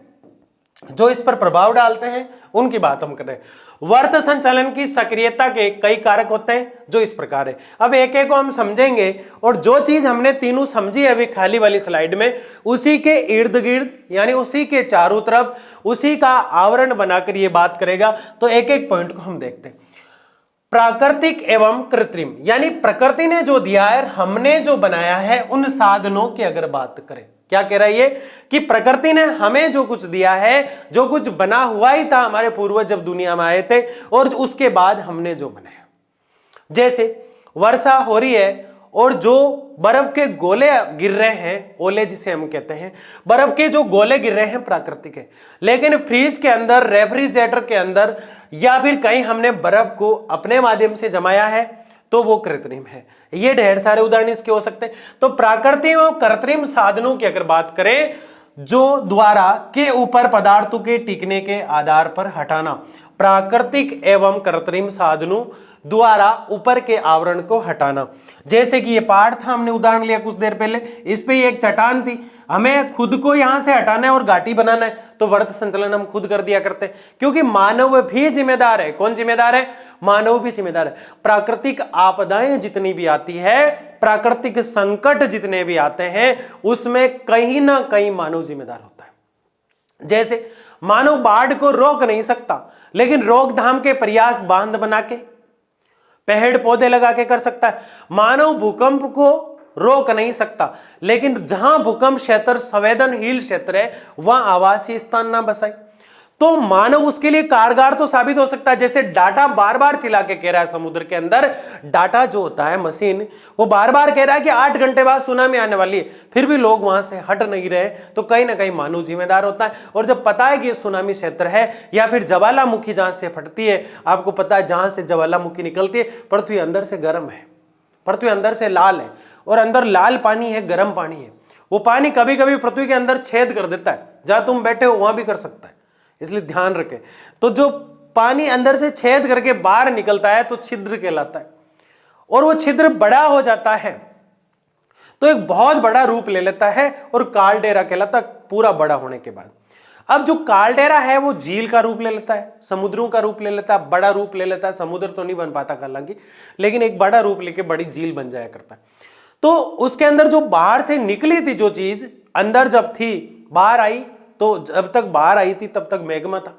Speaker 1: जो इस पर प्रभाव डालते हैं, उनकी बात हम कर रहे हैं। वृत्त संचलन की सक्रियता के कई कारक होते हैं जो इस प्रकार है। अब एक एक को हम समझेंगे, और जो चीज हमने तीनों समझी अभी खाली वाली स्लाइड में, उसी के इर्द गिर्द यानी उसी के चारों तरफ उसी का आवरण बनाकर ये बात करेगा। तो एक एक पॉइंट को हम देखते हैं। प्राकृतिक एवं कृत्रिम, यानी प्रकृति ने जो दिया है, हमने जो बनाया है, उन साधनों की अगर बात करें, क्या कह रहा है ये कि प्रकृति ने हमें जो कुछ दिया है, जो कुछ बना हुआ ही था हमारे पूर्वज जब दुनिया में आए थे, और उसके बाद हमने जो बनाया। जैसे वर्षा हो रही है और जो बर्फ के गोले गिर रहे हैं, ओले जिसे हम कहते हैं, बर्फ के जो गोले गिर रहे हैं प्राकृतिक है, लेकिन फ्रिज के अंदर, रेफ्रिजरेटर के अंदर, या फिर कहीं हमने बर्फ को अपने माध्यम से जमाया है, तो वो कृत्रिम है। ये ढेर सारे उदाहरण इसके हो सकते हैं। तो प्राकृतिक और कृत्रिम साधनों की अगर बात करें, जो द्वारा के ऊपर पदार्थों के टिकने के आधार पर हटाना, प्राकृतिक एवं कृत्रिम साधनों द्वारा ऊपर के आवरण को हटाना। जैसे कि ये पहाड़ था, हमने उदाहरण लिया कुछ देर पहले, इस पे एक चट्टान थी, हमें खुद को यहां से हटाना है और घाटी बनाना है, तो व्रत संचलन हम खुद कर दिया करते हैं, क्योंकि मानव भी जिम्मेदार है। कौन जिम्मेदार है? मानव भी जिम्मेदार है। प्राकृतिक आपदाएं जितनी भी आती है, प्राकृतिक संकट जितने भी आते हैं, उसमें कहीं ना कहीं मानव जिम्मेदार होता है। जैसे मानव बाढ़ को रोक नहीं सकता, लेकिन रोकथाम के प्रयास बांध बना के, पेड़ पौधे लगा के कर सकता है। मानव भूकंप को रोक नहीं सकता, लेकिन जहां भूकंप क्षेत्र संवेदनशील क्षेत्र है, वहां आवासीय स्थान ना बसाए। तो मानव उसके लिए कारगर तो साबित हो सकता है। जैसे डाटा बार बार चिल्ला के कह रहा है, समुद्र के अंदर डाटा जो होता है, मशीन, वो बार बार कह रहा है कि 8 घंटे बाद सुनामी आने वाली है, फिर भी लोग वहां से हट नहीं रहे, तो कहीं ना कहीं मानव जिम्मेदार होता है। और जब पता है कि ये सुनामी क्षेत्र है, या फिर ज्वालामुखी जहां से फटती है, आपको पता है जहां से ज्वालामुखी निकलती है, पृथ्वी अंदर से गर्म है, पृथ्वी अंदर से लाल है, और अंदर लाल पानी है, गर्म पानी है। वो पानी कभी कभी पृथ्वी के अंदर छेद कर देता है, जहां तुम बैठे हो वहां भी कर सकता है, इसलिए ध्यान रखें। तो जो पानी अंदर से छेद करके बाहर निकलता है, तो छिद्र कहलाता है, और वो छिद्र बड़ा हो जाता है तो एक बहुत बड़ा रूप ले लेता है, और कालडेरा कहलाता है पूरा बड़ा होने के बाद। अब जो कालडेरा है वो झील का रूप ले लेता है, समुद्रों का रूप ले लेता है, बड़ा रूप ले लेता है। समुद्र तो नहीं बन पाता हालांकि, लेकिन एक बड़ा रूप लेके बड़ी झील बन जाया करता है। तो उसके अंदर जो बाहर से निकली थी जो चीज, अंदर जब थी, बाहर आई, तो जब तक बाहर आई थी तब तक मैग्मा था,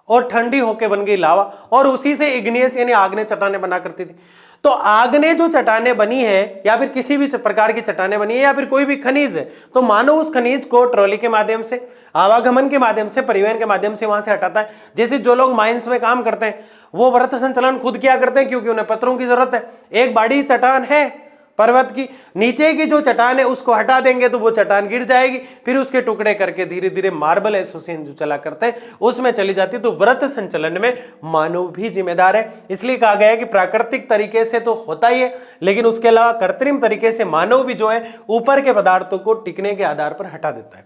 Speaker 1: और ठंडी होके बन गई लावा, और उसी से इग्नियस यानी आग्नेय चट्टानें बना करती थी। तो आग्नेय जो चट्टानें बनी है, या फिर किसी भी प्रकार की चट्टानें बनी है, या फिर कोई भी खनिज है, तो मानो उस खनिज को ट्रॉली के माध्यम से, आवागमन के माध्यम से, परिवहन के माध्यम से वहां से हटाता है। जैसे जो लोग माइंस में काम करते हैं, वो व्रत संचलन खुद किया करते हैं, क्योंकि उन्हें पत्थरों की जरूरत है। एक बड़ी चट्टान है पर्वत की, नीचे की जो चट्टान है उसको हटा देंगे तो वो चट्टान गिर जाएगी, फिर उसके टुकड़े करके धीरे धीरे मार्बल एसोसिएशन जो चला करते हैं उसमें चली जाती है। तो व्रत संचलन में मानव भी जिम्मेदार है। इसलिए कहा गया है कि प्राकृतिक तरीके से तो होता ही है, लेकिन उसके अलावा कृत्रिम तरीके से मानव भी जो है ऊपर के पदार्थों को टिकने के आधार पर हटा देता है।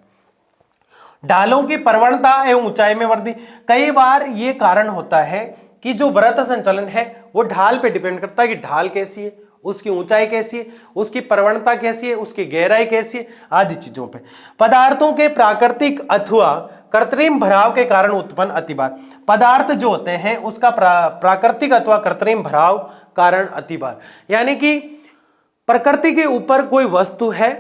Speaker 1: ढालों की प्रवणता एवं ऊंचाई में वृद्धि, कई बार ये कारण होता है कि जो व्रत संचलन है वो ढाल पे डिपेंड करता है कि ढाल कैसी है, उसकी ऊंचाई कैसी है, उसकी प्रवणता कैसी है, उसकी गहराई कैसी है, आदि चीजों पे। पदार्थों के प्राकृतिक अथवा कृत्रिम भराव के कारण उत्पन्न अतिभार, पदार्थ जो होते हैं उसका प्राकृतिक अथवा कृत्रिम भराव कारण अतिभार, यानी कि प्रकृति के ऊपर कोई वस्तु है,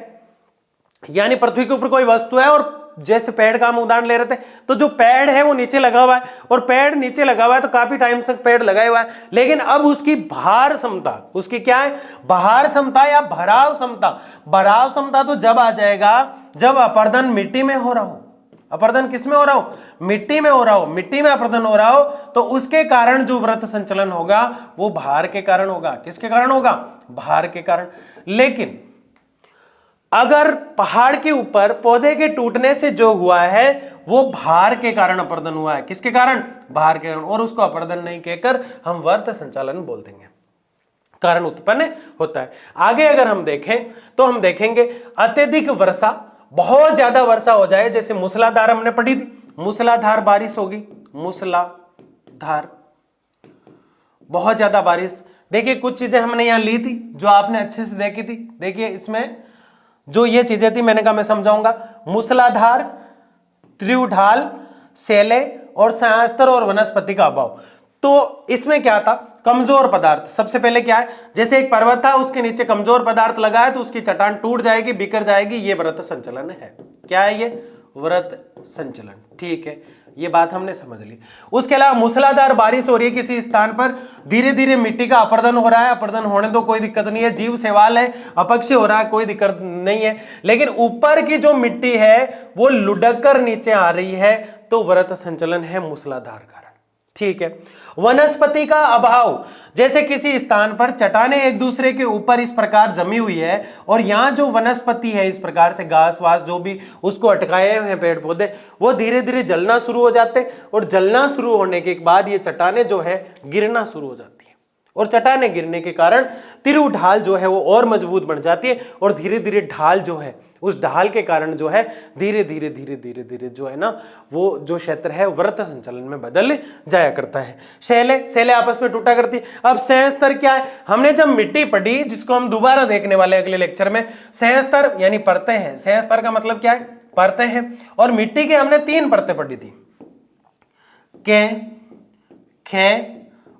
Speaker 1: यानी पृथ्वी के ऊपर कोई वस्तु है, और जैसे पेड़ का हम उदाहरण ले रहे थे, तो जो पेड़ है वो नीचे लगा हुआ है, और पेड़ नीचे लगा हुआ है तो काफी टाइम तक पेड़ लगा हुआ है, लेकिन अब उसकी भार क्षमता, उसकी क्या है, भार क्षमता या भराव क्षमता। भराव क्षमता तो जब आ जाएगा जब अपर्दन मिट्टी में हो रहा हो। अपर्दन किस में हो रहा हो? मिट्टी में हो रहा हो। मिट्टी में अपर्दन हो रहा हो तो उसके कारण जो व्रत संचलन होगा वो भार के कारण होगा। किसके कारण होगा? भार के कारण। लेकिन अगर पहाड़ के ऊपर पौधे के टूटने से जो हुआ है वो भार के कारण अपर्दन हुआ है। किसके कारण? भार के कारण। और उसको अपर्दन नहीं कहकर हम व्रत संचालन बोल देंगे, कारण उत्पन्न होता है। आगे अगर हम देखें तो हम देखेंगे अत्यधिक वर्षा, बहुत ज्यादा वर्षा हो जाए, जैसे मूसलाधार हमने पढ़ी थी, मूसलाधार बारिश होगी, मूसलाधार बहुत ज्यादा बारिश। देखिए कुछ चीजें हमने यहां ली थी जो आपने अच्छे से देखी थी। देखिए इसमें जो ये चीजें थी मैंने कहा मैं समझाऊंगा। मूसलाधार, त्रिउढाल, शैले और संयस्त्र और वनस्पति का अभाव। तो इसमें क्या था? कमजोर पदार्थ। सबसे पहले क्या है, जैसे एक पर्वत था उसके नीचे कमजोर पदार्थ लगा है तो उसकी चट्टान टूट जाएगी, बिखर जाएगी, ये व्रत संचलन है। क्या है ये? व्रत संचलन। ठीक है, ये बात हमने समझ ली। उसके अलावा मूसलाधार बारिश हो रही है किसी स्थान पर, धीरे धीरे मिट्टी का अपरदन हो रहा है, अपरदन होने तो कोई दिक्कत नहीं है, जीव शैवाल है, अपक्षय हो रहा है, कोई दिक्कत नहीं है, लेकिन ऊपर की जो मिट्टी है वो लुढ़क कर नीचे आ रही है, तो वृत्त संचलन है मूसलाधार कारण। ठीक है। वनस्पति का अभाव, जैसे किसी स्थान पर चट्टानें एक दूसरे के ऊपर इस प्रकार जमी हुई है और यहां जो वनस्पति है इस प्रकार से घास वास जो भी उसको अटकाए हुए हैं पेड़ पौधे, वो धीरे धीरे जलना शुरू हो जाते और जलना शुरू होने के बाद ये चट्टानें जो है गिरना शुरू हो जाती है और चट्टानें गिरने के कारण तिरु ढाल जो है वो और मजबूत बन जाती है और धीरे धीरे ढाल जो है उस ढाल के कारण जो है धीरे धीरे धीरे धीरे धीरे जो है ना वो जो क्षेत्र है वृत्त संचलन में बदल जाया करता है। शैले आपस में टूटा करती है। अब संयस्तर क्या है? हमने जब मिट्टी पढ़ी, जिसको हम दोबारा देखने वाले अगले लेक्चर में, संयस्तर यानी परतें हैं। संयस्तर का मतलब क्या है? परतें हैं। और मिट्टी के हमने 3 परतें पढ़ी थी, के, खे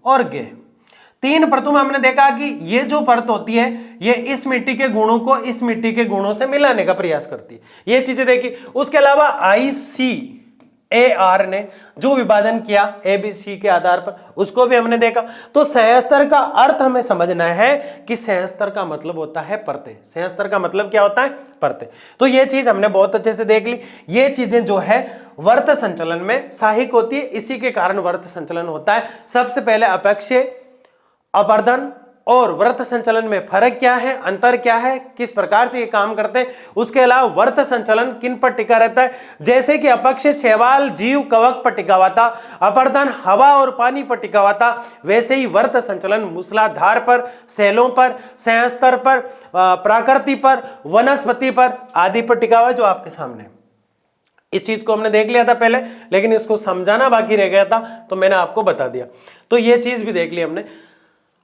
Speaker 1: और गे। 3 परतों में हमने देखा कि ये जो परत होती है ये इस मिट्टी के गुणों को इस मिट्टी के गुणों से मिलाने का प्रयास करती है, ये चीजें देखी। उसके अलावा ICAR ने जो विभाजन किया ABC के आधार पर, उसको भी हमने देखा। तो संयस्तर का अर्थ हमें समझना है कि संयस्तर का मतलब होता है परतें। संयस्तर का मतलब क्या होता है? परतें। तो ये चीज हमने बहुत अच्छे से देख ली। ये चीजें जो है वृत्त संचलन में सहायक होती है, इसी के कारण वृत्त संचलन होता है। सबसे पहले अपक्षय, अपरदन और वृत्त संचलन में फर्क क्या है, अंतर क्या है, किस प्रकार से ये काम करते हैं। उसके अलावा वृत्त संचलन किन पर टिका रहता है? जैसे कि अपक्षय शैवाल जीव कवक पर टिका हुआ था, अपरदन हवा और पानी पर टिका हुआ था, वैसे ही वृत्त संचलन मूसलाधार पर, शैलों पर, संयस्तर पर, प्राकृति पर, वनस्पति पर आदि पर टिका हुआ है, जो आपके सामने। इस चीज को हमने देख लिया था पहले, लेकिन इसको समझाना बाकी रह गया था तो मैंने आपको बता दिया। तो ये चीज भी देख ली हमने।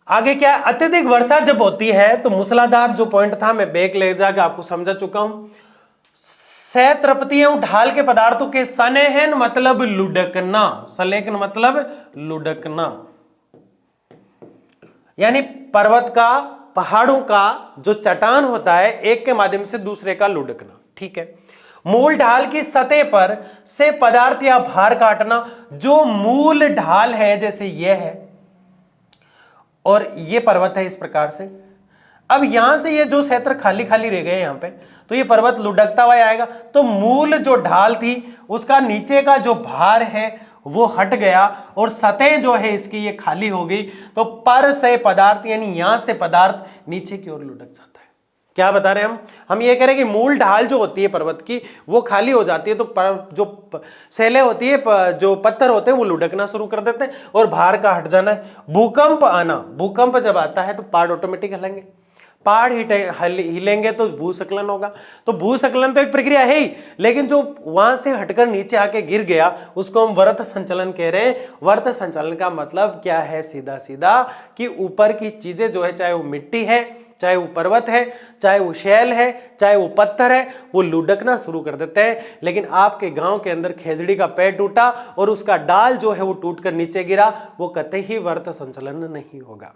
Speaker 1: आगे क्या है? अत्यधिक वर्षा जब होती है तो मूसलाधार जो पॉइंट था मैं बैक ले जाकर आपको समझा चुका हूं। सतृपति एवं ढाल के पदार्थों के सनेहन मतलब लुढ़कना, सलेखन मतलब लुढ़कना, यानी पर्वत का, पहाड़ों का जो चट्टान होता है एक के माध्यम से दूसरे का लुढ़कना। ठीक है। मूल ढाल की सतह पर से पदार्थ या भार काटना, जो मूल ढाल है जैसे यह है और ये पर्वत है इस प्रकार से। अब यहां से ये जो क्षेत्र खाली खाली रह गए यहां पे, तो ये पर्वत लुढ़कता हुआ आएगा। तो मूल जो ढाल थी उसका नीचे का जो भार है वो हट गया और सतह जो है इसकी ये खाली हो गई। तो पर से पदार्थ यानी यहां से पदार्थ नीचे की ओर लुढ़क जाता है। क्या बता रहे हैं हम ये कह रहे हैं कि मूल ढाल जो होती है पर्वत की वो खाली हो जाती है, तो जो शैलें होती है, जो पत्थर होते हैं वो लुढ़कना शुरू कर देते हैं और भार का हट जाना है। भूकंप आना, भूकंप जब आता है तो पहाड़ ऑटोमेटिक हिलेंगे, पहाड़ हिलेंगे तो भूस्खलन होगा। तो भूस्खलन तो एक प्रक्रिया है ही, लेकिन जो वहां से हटकर नीचे आके गिर गया उसको हम वृत्त संचलन कह रहे हैं। वृत्त संचलन का मतलब क्या है? सीधा सीधा कि ऊपर की चीजें जो है, चाहे वो मिट्टी है, चाहे वो पर्वत है, चाहे वो शैल है, चाहे वो पत्थर है, वो लुढ़कना शुरू कर देते हैं। लेकिन आपके गांव के अंदर खेजड़ी का पेड़ टूटा और उसका डाल जो है वो टूटकर नीचे गिरा, वो कतई ही वृत्त संचलन नहीं होगा।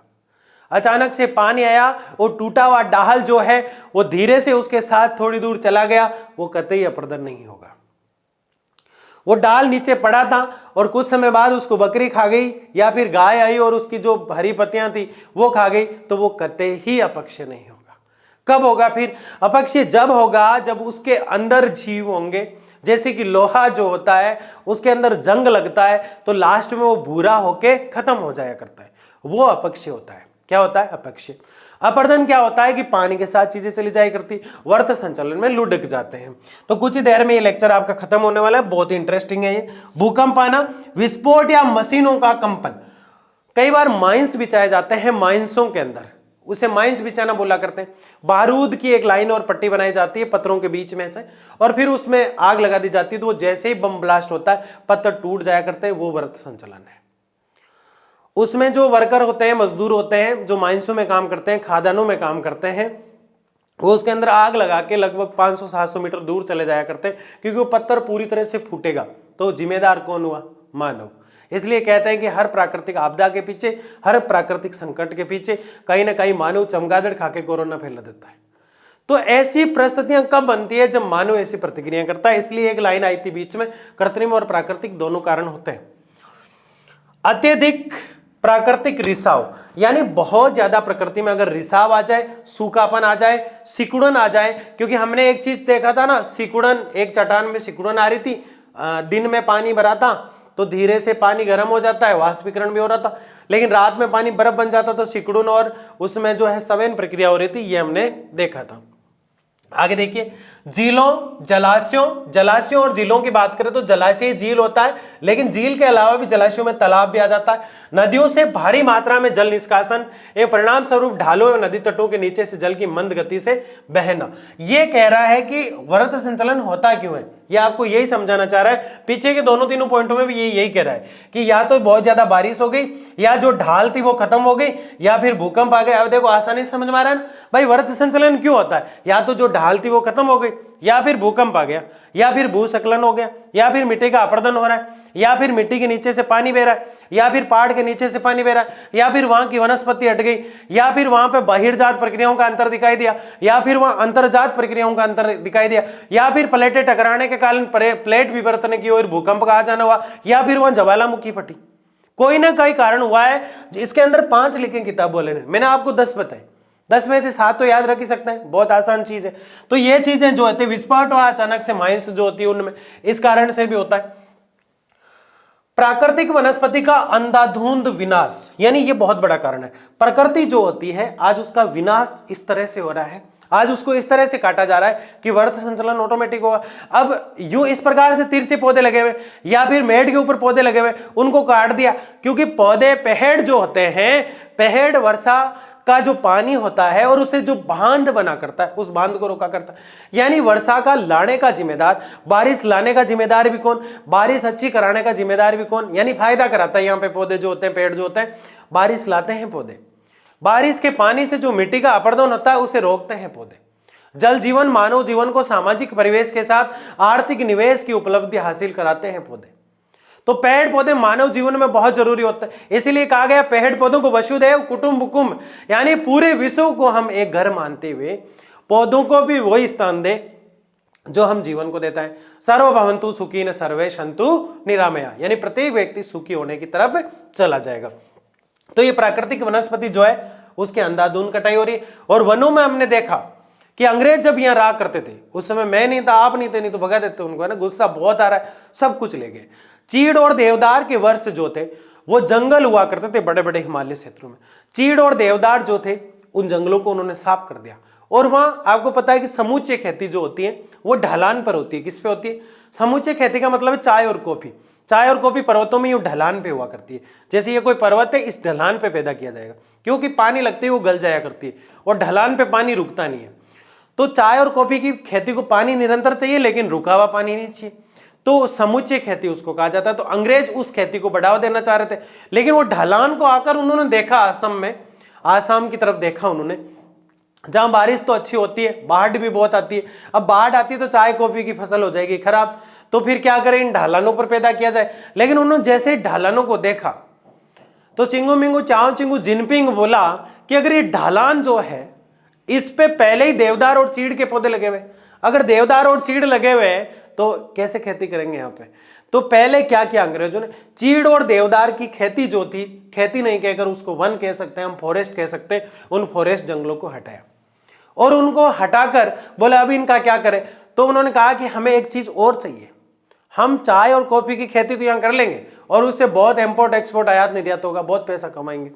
Speaker 1: अचानक से पानी आया और टूटा हुआ डाल जो है वो धीरे से उसके साथ थोड़ी दूर चला गया, वो कतई अपरदन नहीं होगा। वो डाल नीचे पड़ा था और कुछ समय बाद उसको बकरी खा गई या फिर गाय आई और उसकी जो हरी पत्तियां थी वो खा गई, तो वो कतई ही अपक्षय नहीं होगा। कब होगा फिर अपक्षय? जब होगा जब उसके अंदर जीव होंगे। जैसे कि लोहा जो होता है उसके अंदर जंग लगता है तो लास्ट में वो भूरा होके खत्म हो जाया करता है, वो अपक्षय होता है। क्या होता है? अपक्षय। अपरदन क्या होता है कि पानी के साथ चीजें चली जाया करती, वृत्त संचलन में लुढ़क जाते हैं। तो कुछ ही देर में ये लेक्चर आपका खत्म होने वाला है, बहुत ही इंटरेस्टिंग है ये। भूकंप आना, विस्फोट या मशीनों का कंपन। कई बार माइंस बिछाए जाते हैं माइंसों के अंदर, उसे माइंस बिछाना बोला करते हैं। बारूद की एक लाइन और पट्टी बनाई जाती है पत्थरों के बीच में से और फिर उसमें आग लगा दी जाती है, तो वो जैसे ही बम ब्लास्ट होता है पत्थर टूट जाया करते हैं, वो वृत्त संचलन है। उसमें जो वर्कर होते हैं, मजदूर होते हैं, जो माइंसों में काम करते हैं, खादानों में काम करते हैं, वो उसके अंदर आग लगा के लगभग 500-700 मीटर दूर चले जाया करते हैं, क्योंकि वो पत्थर पूरी तरह से फूटेगा। तो जिम्मेदार कौन हुआ? मानव। इसलिए कहते हैं कि हर प्राकृतिक आपदा के पीछे, हर प्राकृतिक संकट के पीछे कहीं ना कहीं मानव चमगादड़ खा के कोरोना फैला देता है। तो ऐसी परिस्थितियां कब बनती है? जब मानव ऐसी प्रतिक्रिया करता है। इसलिए एक लाइन आई थी बीच में, कृत्रिम और प्राकृतिक दोनों कारण होते हैं। अत्यधिक प्राकृतिक रिसाव, यानी बहुत ज्यादा प्रकृति में अगर रिसाव आ जाए, सूखापन आ जाए, सिकुड़न आ जाए, क्योंकि हमने एक चीज देखा था ना, सिकुड़न, एक चट्टान में सिकुड़न आ रही थी, दिन में पानी भरा था तो धीरे से पानी गर्म हो जाता है, वाष्पीकरण भी हो रहा था, लेकिन रात में पानी बर्फ बन जाता तो सिकुड़न और उसमें जो है संवहन प्रक्रिया हो रही थी, ये हमने देखा था। आगे देखिए, झीलों, जलाशयों और झीलों की बात करें तो जलाशय झील होता है, लेकिन झील के अलावा भी जलाशयों में तालाब भी आ जाता है। नदियों से भारी मात्रा में जल निष्कासन, एक परिणाम स्वरूप ढालों और नदी तटों के नीचे से जल की मंद गति से बहना। ये कह रहा है कि वृत्त संचलन होता क्यों है, ये आपको यही समझाना चाह रहा है। पीछे के दोनों तीनों पॉइंटों में भी यही कह रहा है कि या तो बहुत ज्यादा बारिश हो गई, या जो ढाल थी वो खत्म हो गई, या फिर भूकंप आ गया। अब देखो आसानी से समझ में आ रहा है ना भाई, वृत्त संचलन क्यों होता है? या तो जो ढाल थी वो खत्म हो गई, या फिर भूकंप आ गया, या फिर भूस्खलन हो गया, या फिर मिट्टी का अपरदन हो रहा है, या फिर मिट्टी के नीचे से पानी बह रहा है, या फिर पहाड़ के नीचे से पानी बह रहा है, या फिर वहां की वनस्पति हट गई, या फिर वहां पे बहिर्जात प्रक्रियाओं का अंतर दिखाई दिया, या फिर वहां अंतर्जात प्रक्रियाओं का अंतर दिखाई दिया, या फिर प्लेटें टकराने के कारण प्लेट विवर्तन की ओर भूकंप का आ जाना हुआ, या फिर वहां ज्वालामुखी फटी। कोई ना कोई कारण हुआ है। इसके अंदर 5 लिखे किताब वाले ने, मैंने आपको 10 बताए, 10 में से 7 तो याद रख ही सकते हैं, बहुत आसान चीज है। तो ये चीजें जो होती है, विस्फोट और अचानक से माइंस जो होती है उनमें, इस कारण से भी होता है। प्राकृतिक वनस्पति का अंधाधुंध विनाश, यानी ये बहुत बड़ा कारण है। प्रकृति जो होती है आज उसका विनाश इस तरह से हो रहा है, आज उसको इस तरह से काटा जा रहा है कि वृत्त संचलन ऑटोमेटिक होगा। अब यूं इस प्रकार से तिरछे पौधे लगे हुए, या फिर मेड़ के ऊपर पौधे लगे हुए, उनको काट दिया, क्योंकि पौधे, पेड़ जो होते हैं, पेड़ वर्षा का जो पानी होता है और उसे जो बांध बना करता है, उस बांध को रोका करता है। यानी वर्षा का लाने का जिम्मेदार, बारिश लाने का जिम्मेदार भी कौन? बारिश अच्छी कराने का जिम्मेदार भी कौन? यानी फायदा कराता है। यहाँ पे पौधे जो होते हैं, पेड़ जो होते हैं, बारिश लाते हैं पौधे, बारिश के पानी से जो मिट्टी का अपरदन होता है उसे रोकते हैं पौधे। जल जीवन मानव जीवन को सामाजिक परिवेश के साथ आर्थिक निवेश की उपलब्धि हासिल कराते हैं पौधे। तो पेड़ पौधे मानव जीवन में बहुत जरूरी होते हैं। इसीलिए कहा गया पेड़ पौधों को वसुधैव कुटुंबकम, यानी पूरे विश्व को हम एक घर मानते हुए पौधों को भी वही स्थान दे जो हम जीवन को देता है। सर्वभवन्तु सुखिनः सर्वे सन्तु निरामया, यानी प्रत्येक व्यक्ति सुखी होने की तरफ चला जाएगा। तो ये प्राकृतिक वनस्पति जो है उसके अंधाधुंध कटाई हो रही है। और वनों में हमने देखा कि अंग्रेज जब यहाँ रहा करते थे, उस समय मैं नहीं था, आप नहीं थे, नहीं तो भगा देते उनको, है ना, गुस्सा बहुत आ रहा है, सब कुछ ले गए। चीड़ और देवदार के वर्ष जो थे वो जंगल हुआ करते थे बड़े बड़े हिमालय क्षेत्रों में। चीड़ और देवदार जो थे उन जंगलों को उन्होंने साफ कर दिया। और वहां आपको पता है कि समूचे खेती जो होती है वो ढलान पर होती है। किस पे होती है? समूचे खेती का मतलब है चाय और कॉफी। चाय और कॉफी पर्वतों में ये ढलान पे हुआ करती है। जैसे ये कोई पर्वत है, इस ढलान पे पैदा किया जाएगा, क्योंकि पानी लगते ही वो गल जाया करती है और ढलान पे पानी रुकता नहीं है। तो चाय और कॉफी की खेती को पानी निरंतर चाहिए, लेकिन रुका हुआ पानी नहीं चाहिए, तो समुच्चय खेती उसको कहा जाता है। तो अंग्रेज उस खेती को बढ़ावा देना चाह रहे थे, लेकिन वो ढलान को आकर उन्होंने देखा, असम में, आसाम की तरफ देखा उन्होंने, जहां बारिश तो अच्छी होती है, बाढ़ भी बहुत आती है। अब बाढ़ आती है तो चाय कॉफी की फसल हो जाएगी खराब, तो फिर क्या करें, इन ढलानों पर पैदा किया जाए। लेकिन उन्होंने जैसे ढलानों को देखा तो चिंगू मिंगू चाओ चिंगू जिनपिंग बोला कि अगर ये ढलान जो है इस पे पहले ही देवदार और चीड़ के पौधे लगे हुए, अगर देवदार और चीड़ लगे हुए हैं तो कैसे खेती करेंगे यहाँ पे। तो पहले क्या किया अंग्रेजों ने, चीड़ और देवदार की खेती जो थी, खेती नहीं कहकर उसको वन कह सकते हैं हम, फॉरेस्ट कह सकते हैं, उन फॉरेस्ट जंगलों को हटाया और उनको हटाकर बोले अब इनका क्या करें। तो उन्होंने कहा कि हमें एक चीज और चाहिए, हम चाय और कॉफी की खेती तो यहाँ कर लेंगे और उससे बहुत इंपोर्ट एक्सपोर्ट आयात निर्यात होगा, बहुत पैसा कमाएंगे,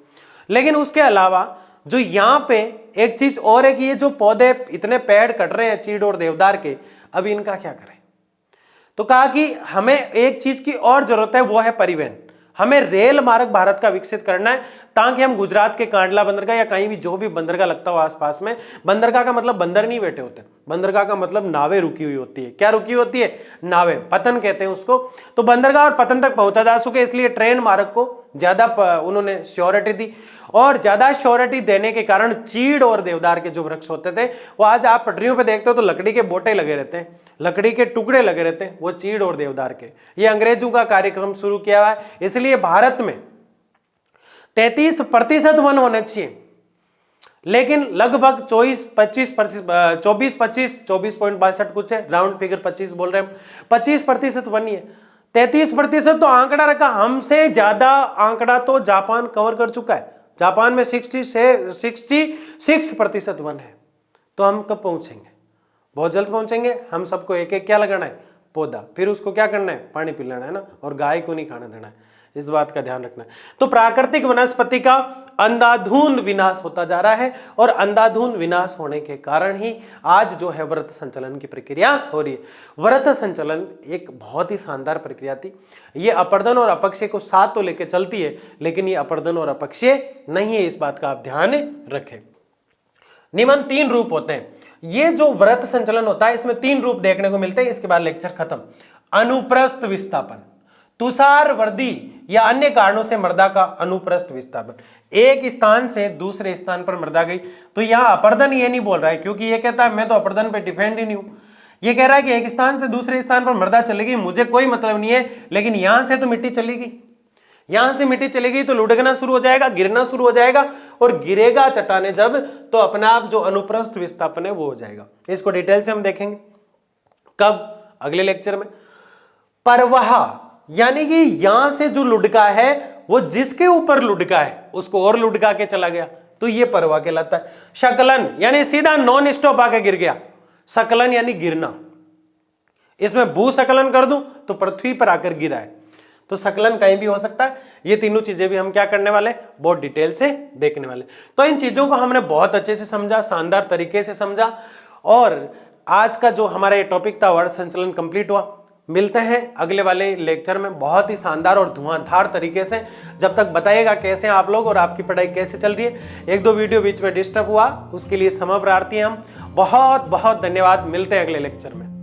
Speaker 1: लेकिन उसके अलावा जो यहाँ पे एक चीज और है कि ये जो पौधे इतने पेड़ कट रहे हैं चीड़ और देवदार के, अब इनका क्या करें। तो कहा कि हमें एक चीज की और जरूरत है, वो है परिवहन। हमें रेल मार्ग भारत का विकसित करना है ताकि हम गुजरात के कांडला बंदरगाह या कहीं भी जो भी बंदरगाह लगता हो आसपास में, बंदरगाह का मतलब बंदर नहीं बैठे होते, बंदरगाह का मतलब नावें रुकी हुई होती है। क्या रुकी होती है? नावें, पतन कहते हैं उसको। तो बंदरगाह और पतन तक पहुंचा जा सके इसलिए ट्रेन मार्ग को ज्यादा उन्होंने श्योरिटी दी, और ज्यादा श्योरिटी देने के कारण चीड़ और देवदार के जो वृक्ष होते थे वो आज आप पटरियों पे देखते हो तो लकड़ी के बोटे लगे रहते हैं, लकड़ी के टुकड़े लगे रहते हैं, वो चीड़ और देवदार के। ये अंग्रेजों का कार्यक्रम शुरू किया हुआ है, इसलिए भारत में 33% वन होने चाहिए, लेकिन लगभग 24-25 कुछ है, राउंड फिगर 25 बोल रहे हैं, 25% वन ही है। 33% तो आंकड़ा रखा, हमसे ज्यादा आंकड़ा तो जापान कवर कर चुका है। जापान में 66% वन है। तो हम कब पहुंचेंगे? बहुत जल्द पहुंचेंगे। हम सबको एक एक क्या लगाना है? पौधा। फिर उसको क्या करना है? पानी पिलाना है ना, और गाय को नहीं खाना देना है, इस बात का ध्यान रखना है। तो प्राकृतिक वनस्पति का अंधाधुंध विनाश होता जा रहा है, और अंधाधुंध विनाश होने के कारण ही आज जो है व्रत संचलन की प्रक्रिया हो रही है। व्रत संचलन एक बहुत ही शानदार प्रक्रिया थी। ये अपर्दन और अपक्षय को साथ तो लेके चलती है, लेकिन ये अपर्दन और अपक्षय नहीं है, इस बात का आप ध्यान रखें। निम्न 3 रूप होते हैं। ये जो व्रत संचलन होता है इसमें 3 रूप देखने को मिलते हैं। इसके बाद लेक्चर खत्म। अनुप्रस्थ विस्थापन, तुषार वर्दी या अन्य कारणों से मृदा का अनुप्रस्थ विस्थापन, एक स्थान से दूसरे स्थान पर मृदा गई। तो यहां अपर्दन ये नहीं बोल रहा है, क्योंकि ये कहता है मैं तो अपर्दन पे डिपेंड ही नहीं हूं। ये कह रहा है कि एक स्थान से दूसरे स्थान पर मृदा चलेगी, मुझे कोई मतलब नहीं है, लेकिन यहां से तो मिट्टी चलेगी, यहां से मिट्टी चलेगी तो लुढ़कना शुरू हो जाएगा, गिरना शुरू हो जाएगा, और गिरेगा चट्टाने जब, तो अपना आप जो अनुप्रस्थ विस्थापन है वो हो जाएगा। इसको डिटेल से हम देखेंगे कब? अगले लेक्चर में। परवाह, यानी कि यहां से जो लुढ़का है वो जिसके ऊपर लुढ़का है उसको और लुढ़का के चला गया, तो ये परवाह कहलाता है। शकलन, यानी सीधा नॉन स्टॉप आके गिर गया। सकलन यानी गिरना, इसमें भूसकलन कर दूं तो पृथ्वी पर आकर गिरा है, तो सकलन कहीं भी हो सकता है। ये तीनों चीजें भी हम क्या करने वाले? बहुत डिटेल से देखने वाले। तो इन चीजों को हमने बहुत अच्छे से समझा, शानदार तरीके से समझा, और आज का जो हमारा ये टॉपिक था वर्ड संचलन कंप्लीट हुआ। मिलते हैं अगले वाले लेक्चर में बहुत ही शानदार और धुआंधार तरीके से। जब तक बताइएगा कैसे आप लोग और आपकी पढ़ाई कैसे चल रही है। 1-2 वीडियो बीच में डिस्टर्ब हुआ, उसके लिए क्षमा प्रार्थी हम। बहुत बहुत धन्यवाद। मिलते हैं अगले लेक्चर में।